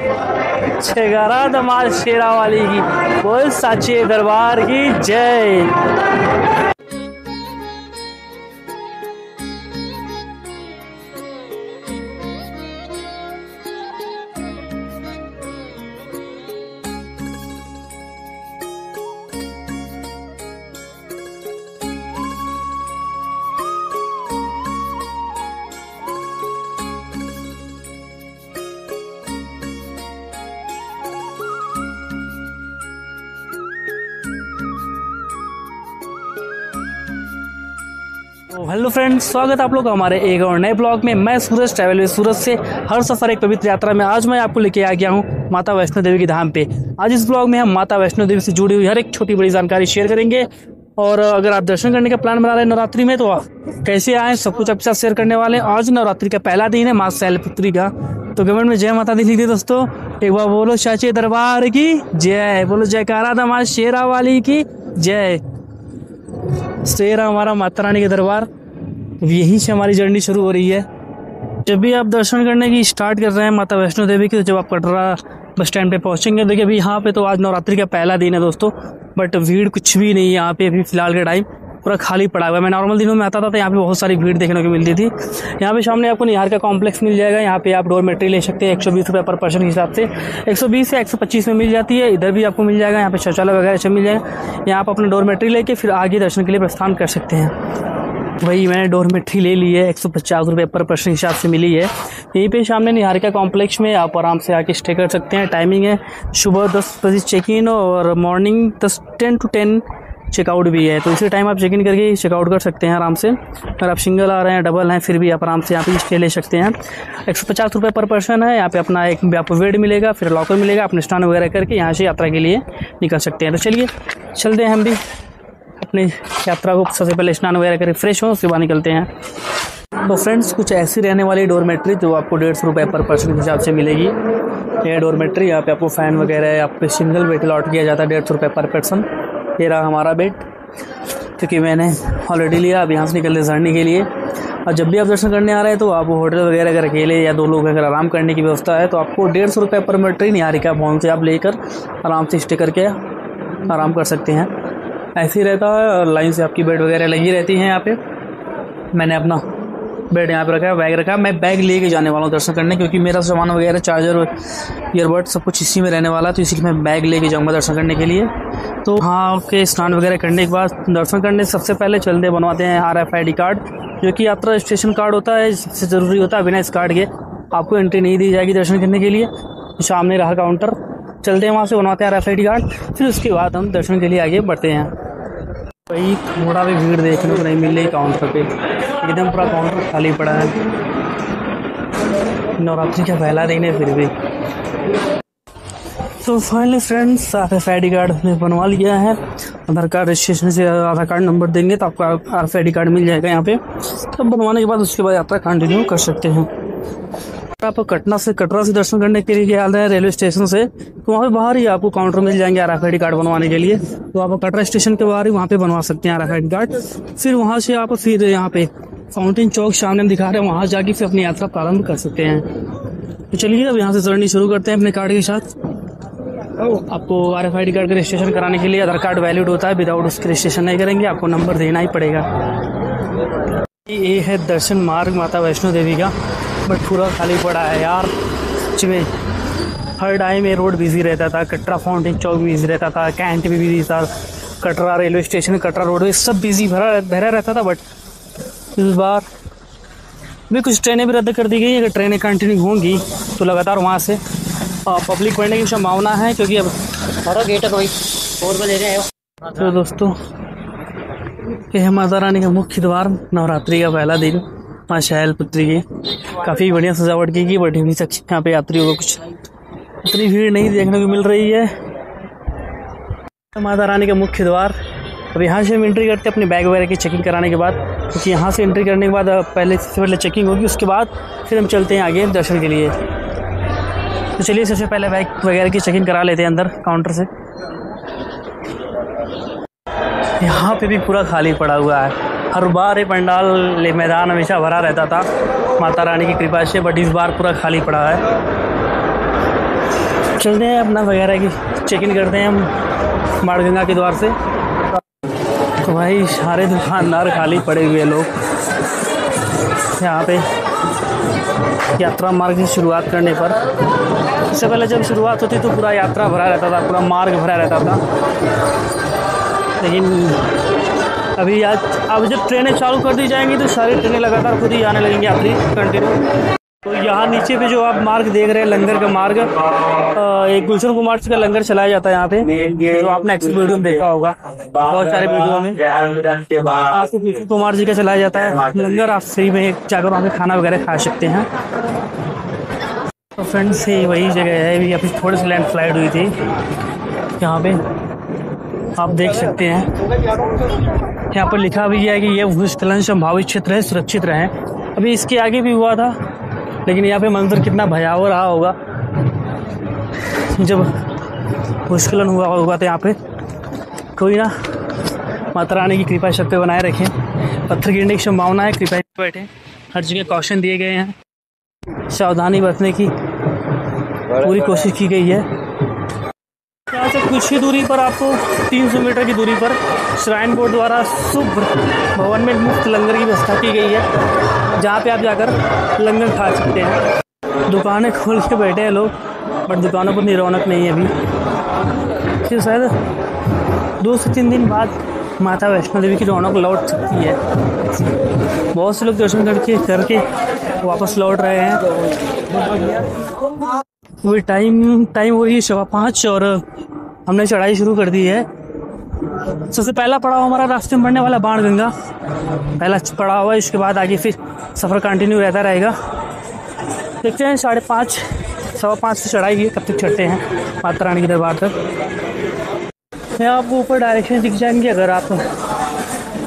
जयकारा दमाल शेरा वाली की, बोल साचे दरबार की जय। हेलो फ्रेंड्स, स्वागत है आप लोग हमारे एक और नए ब्लॉग में। मैं सूरज ट्रैवल में सूरज से हर सफ़र एक पवित्र यात्रा में आज मैं आपको लेके आ गया हूँ माता वैष्णो देवी की धाम पे। आज इस ब्लॉग में हम माता वैष्णो देवी से जुड़ी हुई हर एक छोटी बड़ी जानकारी शेयर करेंगे। और अगर आप दर्शन करने का प्लान बना रहे हैं नवरात्रि में, तो आप कैसे आएँ सब कुछ आपके साथ शेयर करने वाले हैं। आज नवरात्रि का पहला दिन है, माँ शैलपुत्री का। तो कमेंट में जय माता दी लिख दी दोस्तों। एक बार बोलो साचे दरबार की जय, बोलो जयकारा दमाल शेरा वाली की जय। शेरा हमारा माता रानी के दरबार, यहीं से हमारी जर्नी शुरू हो रही है। जब भी आप दर्शन करने की स्टार्ट कर रहे हैं माता वैष्णो देवी की, तो जब आप कटरा बस स्टैंड पे पहुंचेंगे, देखिए अभी यहाँ पे तो आज नवरात्रि का पहला दिन है दोस्तों, बट भीड़ कुछ भी नहीं है यहाँ पे। अभी फिलहाल के टाइम पूरा खाली पड़ा हुआ है। मैं नॉर्मल दिनों में आता था तो यहाँ पे बहुत सारी भीड़ देखने को मिलती थी। यहाँ पे सामने आपको निहार का कॉम्प्लेक्स मिल जाएगा। यहाँ पे आप डोरमेट्री ले सकते हैं 120 रुपये पर पर्सन के हिसाब से। 120 से 125 में मिल जाती है। इधर भी आपको मिल जाएगा, यहाँ पे शौचालय वगैरह सब मिल जाएगा। यहाँ आप अपना डोरमेट्री लेके फिर आगे दर्शन के लिए प्रस्थान कर सकते हैं। वही मैंने डोरमेट्री ले ली है, 150 रुपये पर पर्सन हिसाब से मिली है। यहीं पे सामने निहारिका कॉम्प्लेक्स में आप आराम से आके स्टे कर सकते हैं। टाइमिंग है सुबह 10 बजे चेक इन और मॉर्निंग 10 to 10 चेकआउट भी है। तो इसी टाइम आप चेक इन करके चेकआउट कर सकते हैं आराम से। अगर आप सिंगल आ रहे हैं, डबल हैं, फिर भी आप आराम से यहाँ पे स्टे ले सकते हैं। 150 रुपये पर पर्सन है। यहाँ पे अपना एक आपको बेड मिलेगा, फिर लॉकर मिलेगा। अपने स्नान वगैरह करके यहाँ से यात्रा के लिए निकल सकते हैं। तो चलिए चलते हैं हम भी अपनी यात्रा को। सबसे पहले स्नान वगैरह करके फ्रेश हो, उसके बाद निकलते हैं। तो फ्रेंड्स, कुछ ऐसी रहने वाली डोरमेट्री जो आपको 150 रुपये पर पर्सन के हिसाब से मिलेगी। ये डोरमेट्री, यहाँ पे आपको फ़ैन वगैरह, यहाँ पे सिंगल बेड अलॉट किया जाता है 150 रुपये पर पर्सन। ये रहा हमारा बेड, क्योंकि मैंने ऑलरेडी लिया। अब यहाँ से निकलते जर्नी के लिए। और जब भी आप दर्शन करने आ रहे हैं तो आप होटल वगैरह अगर अकेले या 2 लोग अगर आराम करने की व्यवस्था है, तो आपको 150 रुपये पर डोरमेट्री निहारिका भवन से आप लेकर आराम से स्टे करके आराम कर सकते हैं। ऐसे ही रहता है और लाइन से आपकी बेड वगैरह लगी रहती हैं यहाँ पे। मैंने अपना बेड यहाँ पे रखा है, बैग रखा है। मैं बैग लेके जाने वाला हूँ दर्शन करने, क्योंकि मेरा सामान वगैरह, चार्जर, ईयरबड सब कुछ इसी में रहने वाला है। तो इसीलिए मैं बैग लेके जाऊँगा दर्शन करने के लिए। तो हाँ, के स्नान वगैरह करने के बाद दर्शन करने से सबसे पहले चलते बनवाते हैं RFID कार्ड, जो कि यात्रा स्टेशन कार्ड होता है। सबसे ज़रूरी होता है। बिना इस कार्ड के आपको एंट्री नहीं दी जाएगी दर्शन करने के लिए। सामने रहा काउंटर, चलते हैं वहाँ से बनवाते हैं RFID कार्ड। फिर उसके बाद हम दर्शन के लिए आगे बढ़ते हैं। वही थोड़ा भी भीड़ देखने को नहीं मिल रही काउंटर पे, एकदम पूरा काउंटर खाली पड़ा है। नवरात्रि का पहला दिन है फिर भी। तो फाइनली फ्रेंड्स, RFID कार्ड हमने बनवा लिया है। आधार कार्ड रजिस्ट्रेशन से आधार कार्ड नंबर देंगे तो आपको RFID कार्ड मिल जाएगा यहाँ पे। तब बनवाने के बाद उसके बाद यात्रा कंटिन्यू कर सकते हैं। आप कटरा से दर्शन करने के लिए आ रहे हैं रेलवे स्टेशन से, तो वहाँ पे बाहर ही आपको काउंटर मिल जाएंगे RFID कार्ड बनवाने के लिए। तो आप कटरा स्टेशन के बाहर ही वहाँ पे बनवा सकते हैं RFID कार्ड। फिर वहाँ से आप फिर यहाँ पे फाउंटेन चौक सामने दिखा रहे हैं, वहाँ जाके फिर अपनी यात्रा प्रारंभ कर सकते हैं। तो चलिए अब यहाँ से जर्नी शुरू करते हैं अपने कार्ड के साथ। आपको RFID कार्ड का रजिस्ट्रेशन कराने के लिए आधार कार्ड वैलिड होता है, विदाउट उसके रजिस्ट्रेशन नहीं करेंगे, आपको नंबर देना ही पड़ेगा। ये है दर्शन मार्ग माता वैष्णो देवी का, बट पूरा खाली पड़ा है यार। सच में हर टाइम ये रोड बिजी रहता था। कटरा फाउंटेन चौक बिजी रहता था, कैंट भी बिजी था, Katra railway station, Katra roadway सब बिजी भरा रहता था। बट इस बार भी कुछ ट्रेनें भी रद्द कर दी गई। अगर ट्रेनें कंटिन्यू होंगी तो लगातार वहाँ से पब्लिक बढ़ने की संभावना है, क्योंकि अब गेट है। तो दोस्तों, ये है माता रानी का मुख्य द्वार। नवरात्रि का पहला दिन, माँ शैलपुत्री की काफ़ी बढ़िया सजावट की गई। बट अभी तक यहाँ पे यात्रियों को कुछ इतनी भीड़ नहीं देखने को मिल रही है। माता रानी का मुख्य द्वार। अब यहाँ से हम एंट्री करते हैं अपने बैग वगैरह की चेकिंग कराने के बाद, क्योंकि यहाँ से एंट्री करने के बाद सबसे पहले चेकिंग होगी, उसके बाद फिर हम चलते हैं आगे दर्शन के लिए। तो चलिए सबसे पहले बैग वगैरह की चेकिंग करा लेते हैं अंदर काउंटर से। यहाँ पे भी पूरा खाली पड़ा हुआ है। हर बार ये पंडाल मैदान हमेशा भरा रहता था माता रानी की कृपा से, बट इस बार पूरा खाली पड़ा है। चलते हैं अपना वगैरह की चेक इन करते हैं हम बाणगंगा के द्वार से। तो भाई सारे दुकानदार खाली पड़े हुए लोग यहाँ पे यात्रा मार्ग की शुरुआत करने पर। इससे पहले जब शुरुआत होती तो पूरा यात्रा भरा रहता था, पूरा मार्ग भरा रहता था। लेकिन अभी अब जब ट्रेनें चालू कर दी जाएंगी तो सारी ट्रेनें लगातार खुद ही आने लगेंगे यात्री कंटिन्यू। तो यहाँ नीचे पे जो आप मार्ग देख रहे हैं लंगर का मार्ग, एक गुलशन कुमार का लंगर चलाया जाता है यहाँ पे, जो आपने एक्चुअल वीडियो में देखा होगा, बहुत सारे वीडियो में आपको गुलशन कुमार जी का चलाया जाता है लंगर। आप फ्री में जाकर वहाँ पे खाना वगैरह खा सकते हैं। तो फ्रेंड्स ये वही जगह है, अभी थोड़ी सी लैंडस्लाइड हुई थी यहाँ पे, आप देख सकते हैं। यहाँ पर लिखा भी है कि ये भूस्खलन संभावित क्षेत्र है, सुरक्षित रहें। अभी इसके आगे भी हुआ था, लेकिन यहाँ पे मंजर कितना भयावह रहा होगा जब भूस्खलन हुआ होगा। तो यहाँ पे कोई ना, माता रानी की कृपा सब पे बनाए रखें। पत्थर गिरने की संभावना है, कृपया बैठे। हर जगह कॉशन दिए गए हैं, सावधानी बरतने की पूरी कोशिश की गई है। यहाँ से कुछ ही दूरी पर आपको 300 मीटर की दूरी पर श्राइन बोर्ड द्वारा शुभ भवन में मुफ्त लंगर की व्यवस्था की गई है, जहाँ पे आप जाकर लंगर खा सकते हैं। दुकानें खोल के बैठे हैं लोग, बट दुकानों पर रौनक नहीं है अभी। फिर शायद 2 से 3 दिन बाद माता वैष्णो देवी की रौनक लौट सकती है। बहुत से लोग दर्शन करके वापस लौट रहे हैं। वही टाइम वही 5:15 और हमने चढ़ाई शुरू कर दी है। सबसे पहला पड़ाव हमारा रास्ते में पड़ने वाला बाणगंगा पहला पड़ाव है। इसके बाद आगे फिर सफ़र कंटिन्यू रहता रहेगा। देखते हैं 5:30 5:15 से चढ़ाई है, कब तक चढ़ते हैं माता रानी के दरबार तक। यहाँ आपको ऊपर डायरेक्शन दिख जाएंगे। अगर आप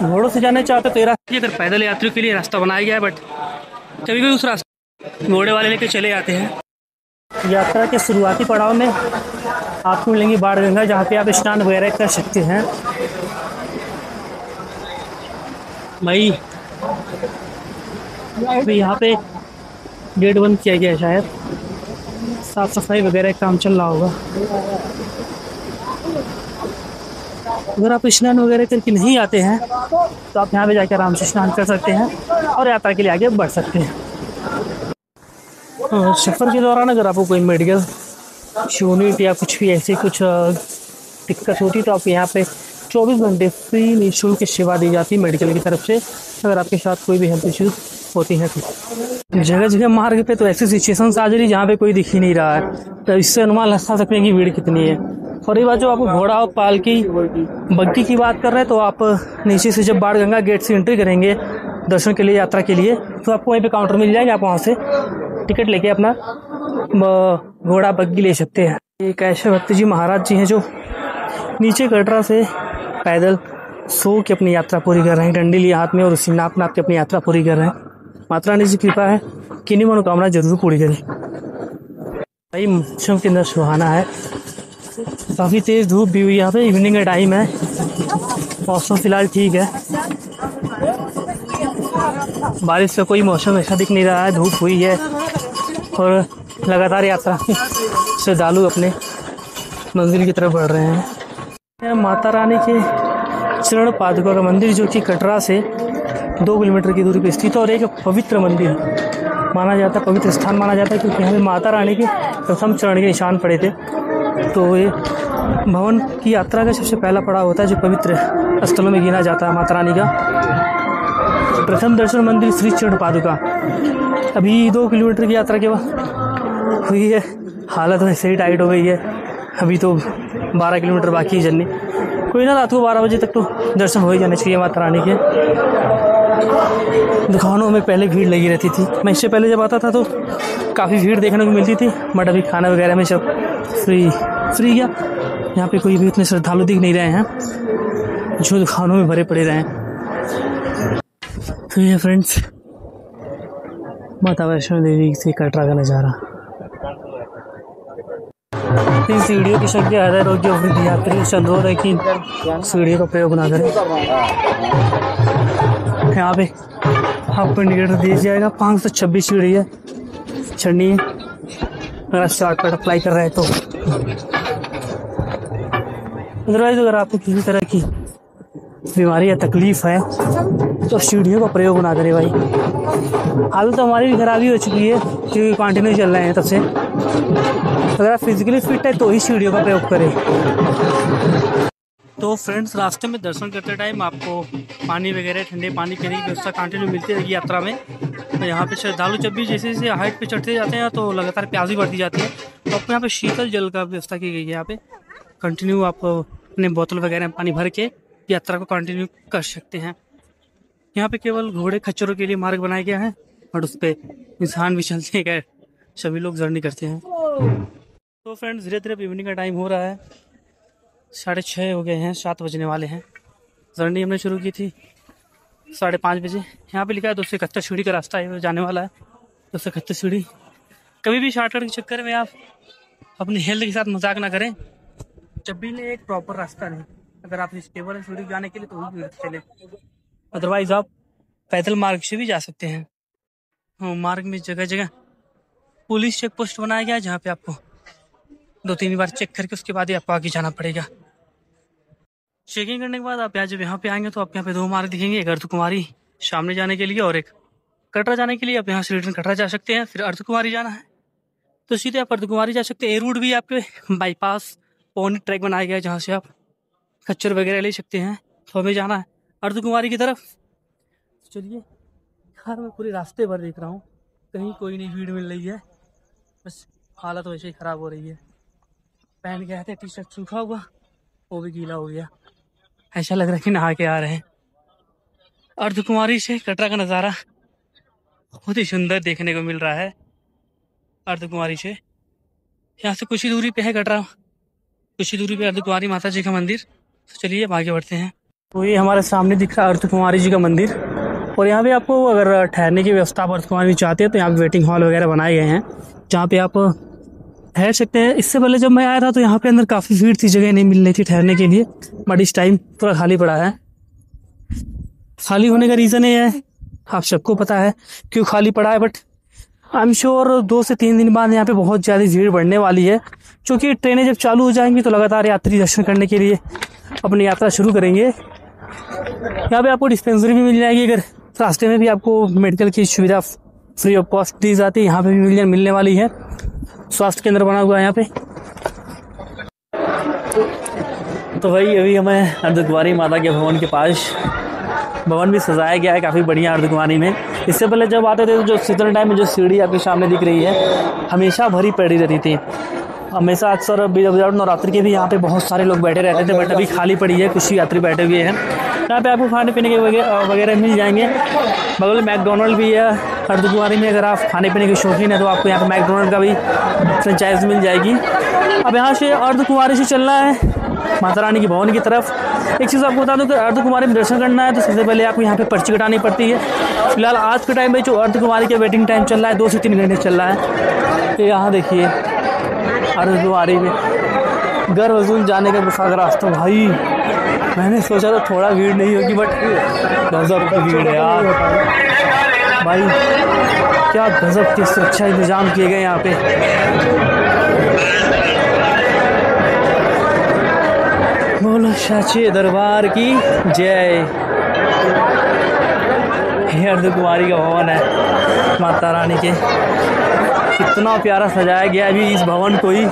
घोड़ों से जाना चाहते तो ये रास्ते, अगर पैदल यात्रियों के लिए रास्ता बनाया गया है, बट कभी कभी उस रास्ते घोड़े वाले लेके चले जाते हैं। यात्रा के शुरुआती पड़ाव में आपको मिलेंगी बाणगंगा, जहाँ पे आप स्नान वगैरह कर सकते हैं। भाई यहाँ पे गेट बंद किया गया है, शायद साफ सफाई वगैरह काम चल रहा होगा। अगर आप स्नान वगैरह करके नहीं आते हैं तो आप यहाँ पे जाकर आराम से स्नान कर सकते हैं और यात्रा के लिए आगे बढ़ सकते हैं। सफ़र के दौरान अगर आपको कोई मेडिकल यूनिट या कुछ भी ऐसी कुछ दिक्कत होती तो आप यहाँ पे 24 घंटे फ्री निःशुल्क सेवा दी जाती है मेडिकल की तरफ से। अगर आपके साथ कोई भी हेल्थ इश्यूज होती हैं तो जगह जगह मार्ग पे तो ऐसी सिचुएशन आ जा रही जहाँ पे कोई दिख ही नहीं रहा है, तो इससे अनुमान लगा सकते हैं कि भीड़ कितनी है। और ये बात जो आपको घोड़ा और पालकी बग्गी की बात कर रहे हैं, तो आप नीचे से जब बाणगंगा गेट से एंट्री करेंगे दर्शन के लिए, यात्रा के लिए, तो आपको वहीं पे काउंटर मिल जाएंगे। आप वहाँ से टिकट लेके अपना घोड़ा बग्गी ले सकते हैं। एक ऐसे भक्त जी महाराज जी हैं जो नीचे कटरा से पैदल सो के अपनी यात्रा पूरी कर रहे हैं, डंडी लिए हाथ में, और उसी नाप नाप के अपनी यात्रा पूरी कर रहे हैं। माता रानी जी की कृपा है कि इन्हीं मनोकामना जरूर पूरी करें। भाई मौसम के अंदर सुहाना है, काफ़ी तेज़ धूप भी हुई यहाँ पे, इवनिंग का टाइम है, मौसम फिलहाल ठीक है, बारिश का कोई मौसम ऐसा दिख नहीं रहा है, धूप हुई है और लगातार यात्रा श्रद्धालु अपने मंदिर की तरफ बढ़ रहे हैं। माता रानी के चरण पादुका का मंदिर जो कि कटरा से 2 किलोमीटर की दूरी पर स्थित है और एक पवित्र मंदिर माना जाता है, पवित्र स्थान माना जाता है, क्योंकि यहाँ पे माता रानी के प्रथम चरण के निशान पड़े थे। तो ये भवन की यात्रा का सबसे पहला पड़ाव होता है जो पवित्र स्थलों में गिना जाता है माता रानी का। प्रथम दर्शन मंदिर श्री चरण पादुका। अभी 2 किलोमीटर की यात्रा के बाद हुई है, हालत वैसे ही टाइट हो गई है। अभी तो 12 किलोमीटर बाकी है जर्नी। कोई ना, रात को 12 बजे तक तो दर्शन हो ही जाने चाहिए माता रानी के। दुकानों में पहले भीड़ लगी रहती थी, मैं इससे पहले जब आता था तो काफ़ी भीड़ देखने को मिलती थी, बट अभी खाना वगैरह में सब फ्री गया। यहाँ पे कोई भी इतने श्रद्धालु दिख नहीं रहे हैं जो दुकानों में भरे पड़े रहे हैं। तो ये फ्रेंड्स माता वैष्णो देवी से कटरा का नज़ारा। इस वीडियो की संख्या है रोग्य वृद्ध यात्री से अनुरोध है कि इस वीडियो का प्रयोग ना करें। यहाँ पे आपको इंडिकेटर दिया जाएगा, 526 सीढ़ी है चढ़नी है। अगर शॉर्टकट अप्लाई कर रहे हैं तो। अदरवाइज अगर आपको किसी तरह की बीमारी या तकलीफ है तो सीढ़ियों का प्रयोग ना करें भाई। हालत तो हमारी भी खराबी हो चुकी है क्योंकि कंटिन्यू चल रहे हैं तब से। अगर आप फिजिकली फिट है तो ही सीढ़ियों का प्रयोग करें। तो फ्रेंड्स, रास्ते में दर्शन करते टाइम आपको पानी वगैरह, ठंडे पानी पीने की व्यवस्था कंटिन्यू मिलती रहेगी यात्रा में। तो यहाँ पे श्रद्धालु जब भी जैसे जैसे हाइट पे चढ़ते जाते हैं तो लगातार प्यास भी बढ़ती जाती है। तो आपको यहाँ पे शीतल जल का व्यवस्था की गई है। यहाँ पे कंटिन्यू आप अपने बोतल वगैरह में पानी भर के यात्रा को कंटिन्यू कर सकते हैं। यहाँ पे केवल घोड़े खच्चरों के लिए मार्ग बनाया गया है और उस पर इंसान भी चलते हैं, सभी लोग जर्नी करते हैं। तो फ्रेंड्स, धीरे धीरे इवनिंग का टाइम हो रहा है, 6:30 हो गए हैं, 7 बजने वाले हैं। जर्नी हमने शुरू की थी 5:30 बजे। यहाँ पे लिखा है 271 सीढ़ी का रास्ता है, जाने वाला है 271 सीढ़ी। कभी भी शॉर्टकट के चक्कर में आप अपनी हेल्थ के साथ मजाक ना करें। जब भी ले एक प्रॉपर रास्ता नहीं, अगर आप स्टेबल सीढ़ी जाने के लिए तो वही चले, अदरवाइज आप पैदल मार्ग से भी जा सकते हैं। हाँ, मार्ग में जगह जगह पुलिस चेक पोस्ट बनाया गया है जहाँ पे आपको 2-3 बार चेक करके उसके बाद ही आपको आगे जाना पड़ेगा। चेकिंग करने के बाद आप जब यहाँ पे आएंगे तो आपको यहाँ पे 2 मार्ग दिखेंगे, एक अर्धकुमारी सामने जाने के लिए और एक कटरा जाने के लिए। आप यहाँ से रिटर्न कटरा जा सकते हैं। फिर अर्धकुमारी जाना है तो सीधे आप अर्धकुमारी जा सकते हैं। ए रूट भी आपके बाईपास पौनी ट्रैक बनाया गया है जहाँ से आप खच्चर वगैरह ले सकते हैं। तो हमें जाना है अर्धकुमारी की तरफ। चलिए, यार मैं पूरे रास्ते भर देख रहा हूँ, कहीं कोई नहीं भीड़ मिल रही है, बस हालत वैसे ही ख़राब हो रही है। पहन के आए थे टी शर्ट सूखा हुआ, वो भी गीला हो गया, ऐसा लग रहा है कि नहा के आ रहे हैं। अर्धकुमारी से कटरा का नज़ारा बहुत ही सुंदर देखने को मिल रहा है। अर्धकुमारी से यहाँ से कुछ ही दूरी पे है कटरा, कुछ ही दूरी पे अर्धकुमारी माता जी का मंदिर। तो चलिए अब आगे बढ़ते हैं। तो ये हमारे सामने दिख रहा है अर्धकुमारी जी का मंदिर, और यहाँ पे आपको अगर ठहरने की व्यवस्था आप अर्धकुमारी में चाहते हैं तो यहाँ पे वेटिंग हॉल वगैरह बनाए गए हैं जहाँ पे आप ठहर सकते हैं। इससे पहले जब मैं आया था तो यहाँ पे अंदर काफ़ी भीड़ थी, जगह नहीं मिल रही थी ठहरने के लिए, बट इस टाइम पूरा खाली पड़ा है। खाली होने का रीज़न ये है, आप सबको पता है क्यों खाली पड़ा है, बट आई एम श्योर 2 से 3 दिन बाद यहाँ पे बहुत ज़्यादा भीड़ बढ़ने वाली है, क्योंकि ट्रेनें जब चालू हो जाएंगी तो लगातार यात्री दर्शन करने के लिए अपनी यात्रा शुरू करेंगे। यहाँ पे आपको डिस्पेंसरी भी मिल जाएगी, अगर रास्ते में भी आपको मेडिकल की सुविधा फ्री ऑफ कॉस्ट दी जाती है, यहाँ पे भी मिलने वाली है। स्वास्थ्य केंद्र बना हुआ है यहाँ पे। तो भाई अभी हमें अर्धकुमारी माता के भवन के पास, भवन भी सजाया गया है काफ़ी बढ़िया अर्धकुमारी में। इससे पहले जब आते थे तो जो सीजन टाइम में जो सीढ़ी आपके सामने दिख रही है हमेशा भरी पड़ी रहती थी, हमेशा अक्सर नवरात्रि के भी यहाँ पे बहुत सारे लोग बैठे रहते थे, बट अभी खाली पड़ी है, कुछ यात्री बैठे हुए हैं। यहाँ पे आपको खाने पीने के वगैरह मिल जाएंगे। बगल में मैकडोनल्ड भी है अर्धकुमारी में, अगर आप खाने पीने के शौकीन है तो आपको यहाँ पे मैकडोनल्ड का भी फ्रेंचाइज मिल जाएगी। अब यहाँ से अर्धकुमारी से चलना है माता रानी की भवन की तरफ। एक चीज़ आपको बता दूं कि अर्धकुमारी में दर्शन करना है तो सबसे पहले आपको यहाँ पे पर्ची कटानी पड़ती है। फिलहाल आज के टाइम में जो अर्धकुमारी के वेटिंग टाइम चल रहा है 2 से 3 घंटे चल रहा है। तो यहाँ देखिए अर्धकुमारी में गर्भजून जाने का गुफा का रास्ता। भाई मैंने सोचा था थोड़ा भीड़ नहीं होगी, बट गजब की भीड़ है यार। भाई क्या गजब के सुरक्षा इंतजाम किए गए यहाँ पे। बोलो सच्चे दरबार की जय। ये अर्धकुमारी का भवन है माता रानी के, कितना प्यारा सजाया गया। अभी इस भवन को ही,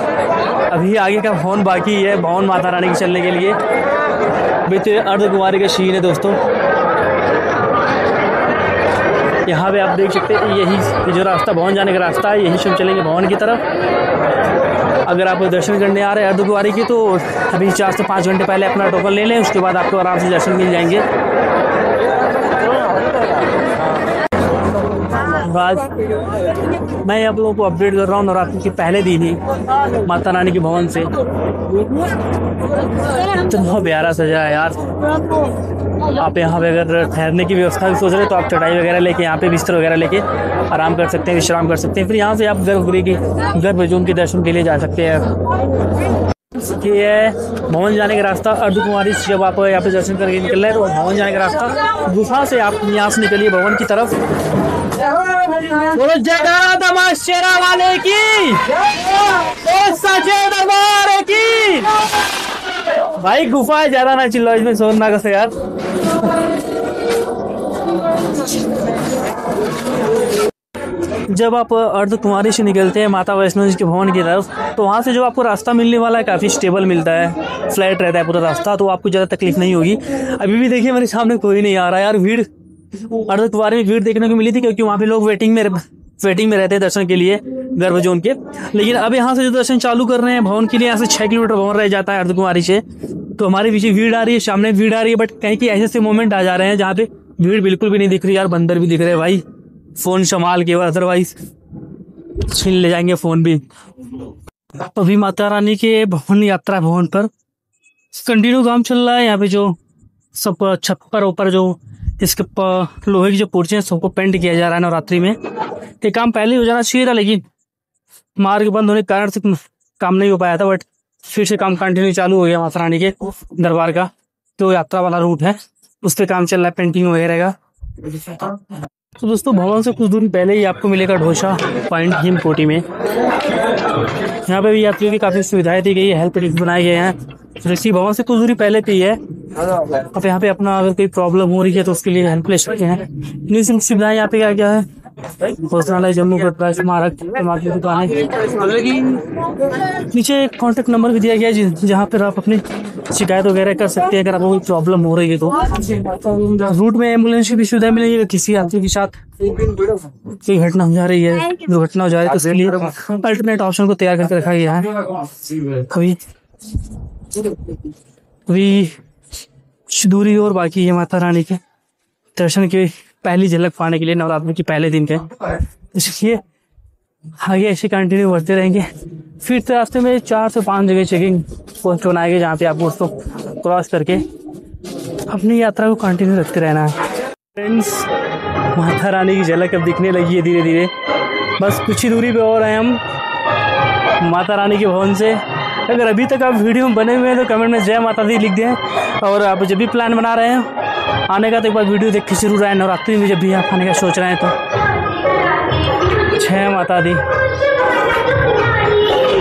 अभी आगे का भवन बाकी है, भवन माता रानी के चलने के लिए। अभी तो अर्धकुमारी का शीन है दोस्तों। यहाँ पे आप देख सकते हैं यही जो रास्ता भवन जाने का रास्ता है, यही सब चलेंगे भवन की तरफ। अगर आप दर्शन करने आ रहे हैं अर्धकुमारी की तो अभी 4 से 5 घंटे पहले अपना टोकन ले लें, उसके बाद आपको आराम से दर्शन मिल जाएंगे। आज मैं आप लोगों को अपडेट कर रहा हूँ नवरात्रि के पहले दिन ही माता रानी के भवन से। इतना प्यारा सजा है यार। आप यहाँ पे अगर ठहरने की व्यवस्था भी सोच रहे हैं तो आप चटाई वगैरह लेके यहाँ पे बिस्तर वगैरह लेके आराम कर सकते हैं, विश्राम कर सकते हैं। फिर यहाँ से आप गर्भजून के दर्शन के लिए जा सकते हैं। ये है भवन जाने का रास्ता अर्धकुमारी से। जब आप यहाँ पे दर्शन करके निकल रहे हैं तो भवन जाने का रास्ता, गुफा से आप यहाँ से निकलिए भवन की तरफ। बोलो जयकारा दमाद शेरा वाले की, सच्चे दरबार की। भाई गुफा ज्यादा ना चिल्लाओ, इसमें शोर ना कसे यार। जब आप अर्धकुमारी से निकलते हैं माता वैष्णो जी के भवन की तरफ, तो वहाँ से जो आपको रास्ता मिलने वाला है काफ़ी स्टेबल मिलता है, फ्लैट रहता है पूरा रास्ता, तो आपको ज़्यादा तकलीफ नहीं होगी। अभी भी देखिए मेरे सामने कोई नहीं आ रहा यार। भीड़ अर्धकुमारी में भीड़ देखने को मिली थी, क्योंकि वहाँ पे लोग वेटिंग में रहते हैं दर्शन के लिए, गर्भ जोन के। लेकिन अब यहाँ से जो दर्शन चालू कर रहे हैं भवन के लिए, यहाँ से 6 किलोमीटर भवन रह जाता है अर्धकुमारी से, तो हमारे पीछे भीड़ आ रही है, सामने भीड़ आ रही है, बट कहीं की ऐसे मोमेंट आ जा रहे हैं जहाँ पे भीड़ बिल्कुल भी नहीं दिख रही यार। बंदर भी दिख रहे हैं भाई, फोन संभाल के, अदरवाइज छीन ले जाएंगे फोन भी। अभी माता रानी के भवन यात्रा भवन पर कंटिन्यू काम चल रहा है। यहाँ पे जो सब छप्पर ऊपर जो इसके लोहे की जो पुर्जे हैं सबको पेंट किया जा रहा है नवरात्रि में। ये काम पहले हो जाना चाहिए था, लेकिन मार्ग बंद होने के कारण से काम नहीं हो पाया था, बट फिर से काम कंटिन्यू चालू हो गया माता रानी के दरबार का। जो यात्रा वाला रूट है उस पर काम चल रहा है, पेंटिंग वगैरह का। तो दोस्तों भवन से कुछ दूरी पहले ही आपको मिलेगा ढोसा पॉइंट हिमकोटी में। यहाँ पे भी यात्रियों की काफ़ी सुविधाएं दी गई है, हेल्प डेस्क बनाए गए हैं। ऋषि भवन से कुछ दूरी पहले पे ही है। अब यहाँ पे अपना अगर कोई प्रॉब्लम हो रही है तो उसके लिए हेल्प ले सकते हैं। इतनी सुविधाएं यहाँ पे क्या क्या है, भोजनालय, जम्मू कटरा स्मारक, दुकानें। नीचे एक कॉन्टेक्ट नंबर भी दिया गया है जहाँ पर आप अपनी शिकायत वगैरह कर सकते हैं अगर आपको कोई प्रॉब्लम हो रही है तो। रूट में एम्बुलेंस की भी सुविधा मिलेगी, अगर किसी यात्री के साथ कोई घटना हो जा रही है, दुर्घटना हो जा रही है, तो उसके लिए अल्टरनेट ऑप्शन को तैयार करके रखा गया है। अभी दूरी और बाकी है माता रानी के दर्शन की पहली झलक पाने के लिए नवरात्रि के पहले दिन के। इसलिए आगे ऐसे कंटिन्यू बढ़ते रहेंगे। फिर तो रास्ते में 4 से 5 जगह चेकिंग पोस्ट बनाए गए जहाँ पे आपको उसको क्रॉस करके अपनी यात्रा को कंटिन्यू रखते रहना है। फ्रेंड्स, माता रानी की झलक अब दिखने लगी है धीरे धीरे। बस कुछ ही दूरी पे और हैं हम माता रानी के भवन से। अगर अभी तक आप वीडियो में बने हुए हैं तो कमेंट में जय माता दी लिख दें, और आप जब भी प्लान बना रहे हैं आने का तो एक बार वीडियो देख के जरूर आए। नवरात्रि में जब भी आप आने का सोच रहे हैं तो जय माता दी।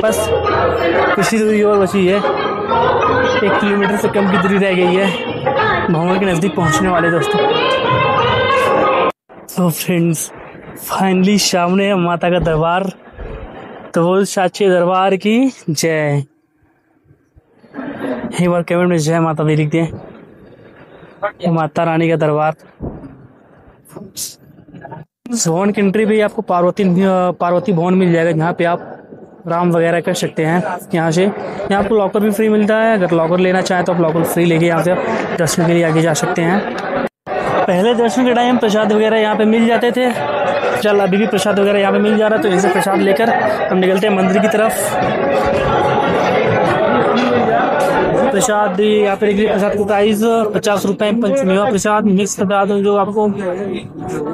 बस कुछ ही दूरी और बची है, 1 किलोमीटर से कम की दूरी रह गई है भवन के नज़दीक पहुंचने वाले दोस्तों। तो फ्रेंड्स, फाइनली सामने है माता का दरबार। तो बोल सच्चे दरबार की जय। एक बार कमेंट में जय माता दी लिख दें। माता रानी का दरबार। भवन की एंट्री भी आपको पार्वती भवन मिल जाएगा, जहाँ पे आप राम वगैरह कर सकते हैं। यहाँ से यहाँ आपको लॉकर भी फ्री मिलता है, अगर लॉकर लेना चाहें तो आप लॉकर फ्री लेके यहाँ से आप दर्शन के लिए आगे जा सकते हैं। पहले दर्शन के टाइम प्रसाद वगैरह यहाँ पे मिल जाते थे, चल अभी भी प्रसाद वगैरह यहाँ पे मिल जा रहा है। तो इसे प्रसाद लेकर हम निकलते हैं मंदिर की तरफ। प्रसाद यहाँ पे प्रसाद का प्राइस 50 रुपए। पंचमेवा प्रसाद मिक्स प्रसाद जो आपको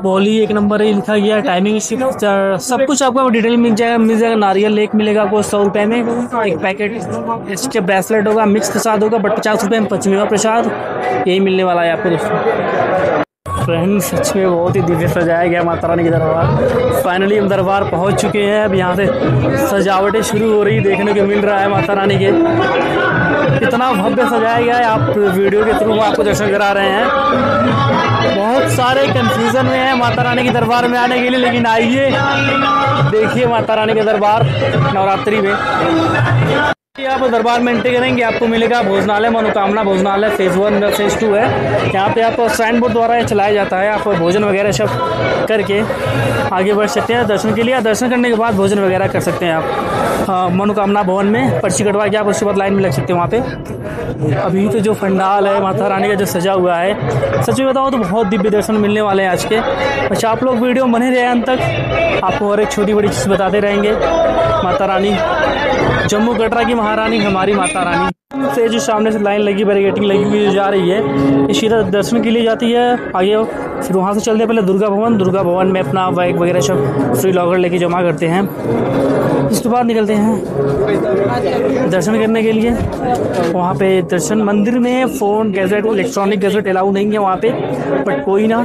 बोली 1 नंबर ही लिखा गया है, टाइमिंग सब कुछ आपको डिटेल मिल जाएगा। नारियल लेक मिलेगा आपको 100 रुपए में, एक पैकेट इसके ब्रेसलेट होगा, मिक्स प्रसाद होगा, बट 50 रुपए में पंचमेवा प्रसाद यही मिलने वाला है आपको दोस्तों। फ्रेंड्स, सच में बहुत ही दिव्य सजाया गया माता रानी के दरबार। फाइनली हम दरबार पहुंच चुके हैं। अब यहाँ से सजावटें शुरू हो रही देखने को मिल रहा है माता रानी के। इतना भव्य सजाया गया है, आप वीडियो के थ्रू आपको दर्शन करा रहे हैं। बहुत सारे कंफ्यूजन में है माता रानी के दरबार में आने के लिए, लेकिन आइए देखिए माता रानी के दरबार नवरात्रि में। आप दरबार में एंट्री करेंगे आपको मिलेगा भोजनालय, मनोकामना भोजनालय फेज 1 या फेज 2 है। यहाँ पे आप साइन बोर्ड द्वारा चलाया जाता है। आप भोजन वगैरह सब करके आगे बढ़ सकते हैं दर्शन के लिए। दर्शन करने के बाद भोजन वगैरह कर सकते हैं आप मनोकामना भवन में, पर्ची कटवा के आप उसके बाद लाइन में लग सकते हैं वहाँ पे। अभी तो जो पंडाल है माता रानी का जो सजा हुआ है, सच में बताओ तो बहुत दिव्य दर्शन मिलने वाले हैं आज के। अच्छा, आप लोग वीडियो बने रहे अंत तक, आपको और एक छोटी बड़ी चीज़ बताते रहेंगे। माता रानी जम्मू कटरा की महारानी हमारी माता रानी से जो सामने से लाइन लगी, बैरिकेटिंग लगी हुई जो जा रही है, ये सीधा दर्शन के लिए जाती है आगे। फिर वहाँ से चलते पहले दुर्गा भवन में अपना बैग वगैरह सब फ्री लॉकर लेके जमा करते हैं। इसके बाद निकलते हैं दर्शन करने के लिए। वहाँ पे दर्शन मंदिर में phone gadget electronic gadget allow नहीं है वहाँ पे, बट कोई ना,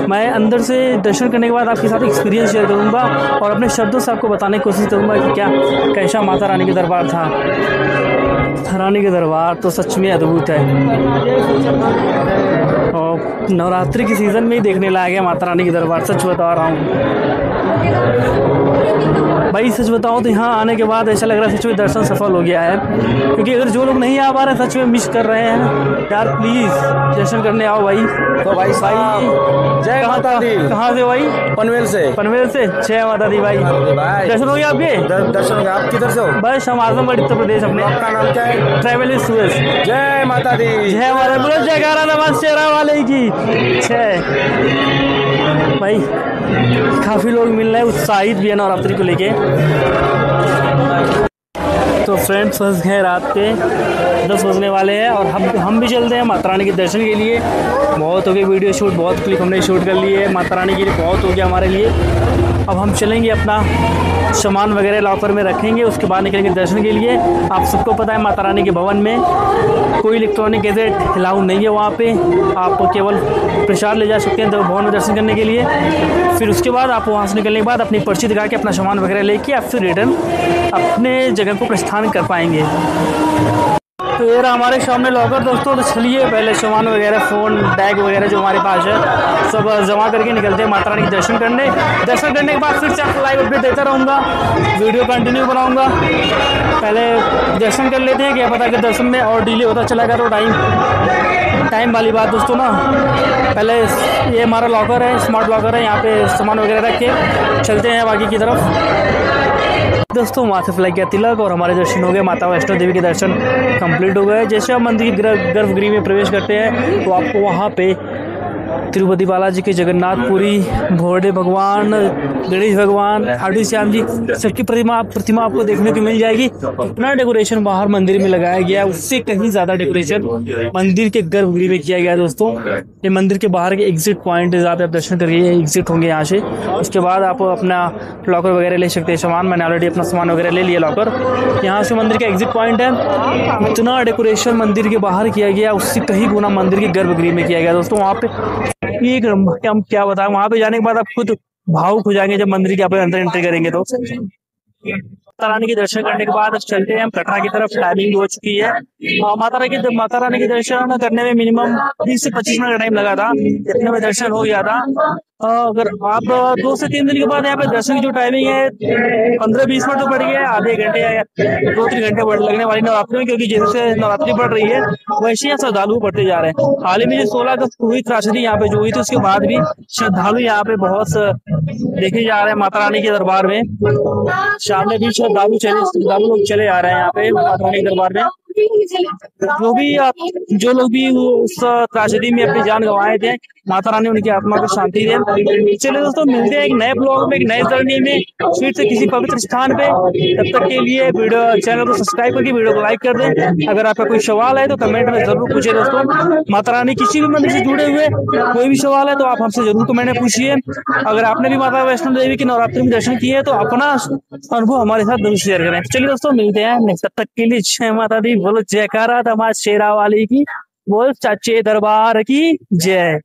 मैं अंदर से दर्शन करने के बाद आपके साथ एक्सपीरियंस शेयर करूँगा और अपने शब्दों से आपको बताने की कोशिश करूँगा कि क्या कैसा माता रानी का दरबार था। रानी का दरबार तो सच में अद्भुत है और नवरात्रि के सीज़न में ही देखने लायक है माता रानी का दरबार, सच बता रहा हूँ भाई। सच बताऊं तो यहाँ आने के बाद ऐसा लग रहा है सच में दर्शन सफल हो गया है, क्योंकि अगर जो लोग नहीं आ पा रहे सच में मिस कर रहे हैं यार, प्लीज दर्शन करने आओ भाई। तो भाई जय माता दी। कहाँ से भाई? पनवेल से। पनवेल से। जय माता दी भाई। दर्शन हो गया आपके? दर्शन हो गया। आप किधर से हो? बस हम आजमगढ़ उत्तर प्रदेश। अपने आपका नाम क्या है? ट्रैवल सूरज। जय माता दी। जय माता दी। जयकारा नमाज शेरा वाले की जय भाई। काफी लोग मिल रहे हैं, उत्साहित भी है नवरात्रि को लेके। तो फ्रेंड्स फंस गए रात के 10 बजने वाले हैं और हम भी चलते हैं माता रानी के दर्शन के लिए। बहुत हो गई वीडियो शूट, बहुत क्लिप हमने शूट कर लिए माता रानी के लिए, बहुत हो गया हमारे लिए। अब हम चलेंगे अपना सामान वगैरह लॉकर में रखेंगे, उसके बाद निकलेंगे दर्शन के लिए। आप सबको पता है माता रानी के भवन में कोई इलेक्ट्रॉनिक गैजेट अलाउ नहीं है, वहाँ पे आप केवल प्रसाद ले जा सकते हैं भवन में दर्शन करने के लिए। फिर उसके बाद आप वहाँ से निकलने के बाद अपनी पर्ची दिखा के अपना सामान वगैरह लेके आप फिर रिटर्न अपने जगह को प्रस्थान कर पाएंगे। तो ये रहा हमारे सामने लॉकर दोस्तों। तो चलिए पहले सामान वगैरह फ़ोन बैग वगैरह जो हमारे पास है सब जमा करके निकलते हैं माता रानी के दर्शन करने। दर्शन करने के बाद फिर से आपको लाइव अपडेट देता रहूँगा, वीडियो कंटिन्यू बनाऊँगा। पहले दर्शन कर लेते हैं, क्या पता कि दर्शन में और डिले होता चला गया तो टाइम वाली बात दोस्तों ना। पहले ये हमारा लॉकर है, स्मार्ट लॉकर है, यहाँ पे सामान वगैरह रख के चलते हैं बाकी की तरफ। दोस्तों माथे पे लग गया तिलक और हमारे दर्शन हो गए, माता वैष्णो देवी के दर्शन कंप्लीट हो गए। जैसे आप मंदिर की गर्भगृह में प्रवेश करते हैं तो आपको वहाँ पे तिरुपति बालाजी के, जगन्नाथपुरी, भोले भगवान, गणेश भगवान, खाटू श्याम जी सबकी प्रतिमा आपको देखने को मिल जाएगी। इतना डेकोरेशन बाहर मंदिर में लगाया गया है, उससे कहीं ज्यादा डेकोरेशन मंदिर के गर्भगृह में किया गया है दोस्तों। ये मंदिर के बाहर के एग्जिट पॉइंट है, आप दर्शन करिए, एग्जिट होंगे यहाँ से। उसके बाद आप अपना लॉकर वगैरह ले सकते हैं सामान। मैंने ऑलरेडी अपना सामान वगैरह ले लिया लॉकर। यहाँ से मंदिर का एग्जिट पॉइंट है। इतना डेकोरेशन मंदिर के बाहर किया गया, उससे कहीं गुना मंदिर के गर्भगृह में किया गया दोस्तों। वहाँ पे एक हम क्या बताएं, वहां पे जाने के बाद आप खुद भावुक हो जाएंगे जब मंदिर के आप अंदर एंट्री करेंगे। तो माता रानी के दर्शन करने के बाद चलते हैं हम कटरा की तरफ। टाइमिंग हो चुकी है। माता रानी के दर्शन करने में मिनिमम 20 से 25 मिनट का टाइम लगा था, इतने में दर्शन हो गया था। अगर आप 2 से 3 दिन के बाद यहाँ पे दर्शन की जो टाइमिंग है 15-20 मिनट तो बढ़ गया, आधे घंटे या 2-3 घंटे लगने वाली नवरात्रि में, क्योंकि जैसे नवरात्रि बढ़ रही है वैसे यहाँ श्रद्धालु बढ़ते जा रहे हैं। हाल ही में जो 16 अगस्त हुई त्रासदी यहाँ पे जो हुई थी, उसके बाद भी श्रद्धालु यहाँ पे बहुत देखे जा रहे हैं माता रानी के दरबार में। शाम में भी श्रद्धालु लोग चले आ रहे हैं यहाँ पे माता रानी के दरबार में। जो लोग भी उस त्रासदी में अपनी जान गंवाए थे, माता रानी उनकी आत्मा को शांति दे। चलिए दोस्तों मिलते हैं एक नए ब्लॉग में, एक नए जर्नी में, फिर से किसी पवित्र स्थान पे। तब तक के लिए चैनल को सब्सक्राइब करके वीडियो को लाइक कर दें। अगर आपका कोई सवाल है तो कमेंट में जरूर पूछिए दोस्तों। माता रानी किसी भी मंदिर से जुड़े हुए कोई भी सवाल है तो आप हमसे जरूर कमेंट में पूछिए। अगर आपने भी माता वैष्णो देवी के नवरात्रि में दर्शन किए तो अपना अनुभव हमारे साथ जरूर शेयर करें। चलिए दोस्तों मिलते हैं, तब तक के लिए जय माता दी। बोलो जयकारा दमाद शेरा वाली की, बोल चाचे दरबार की जय।